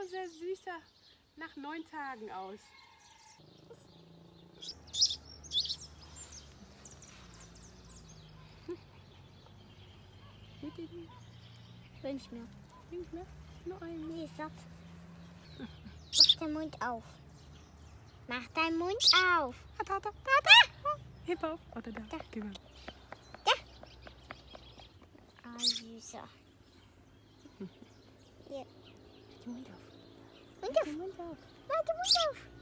sehr süßer nach 9 Tagen aus. Wünsch mir. Nicht mehr? Nur einen. Nee, satt. Mach den Mund auf. Mach deinen Mund auf. Da. Heb auf. Oder da. Da. Geh mal. Ah, süßer. Hier. Den Mund auf. Mund auf. Den Mund auf. Mach den Mund auf.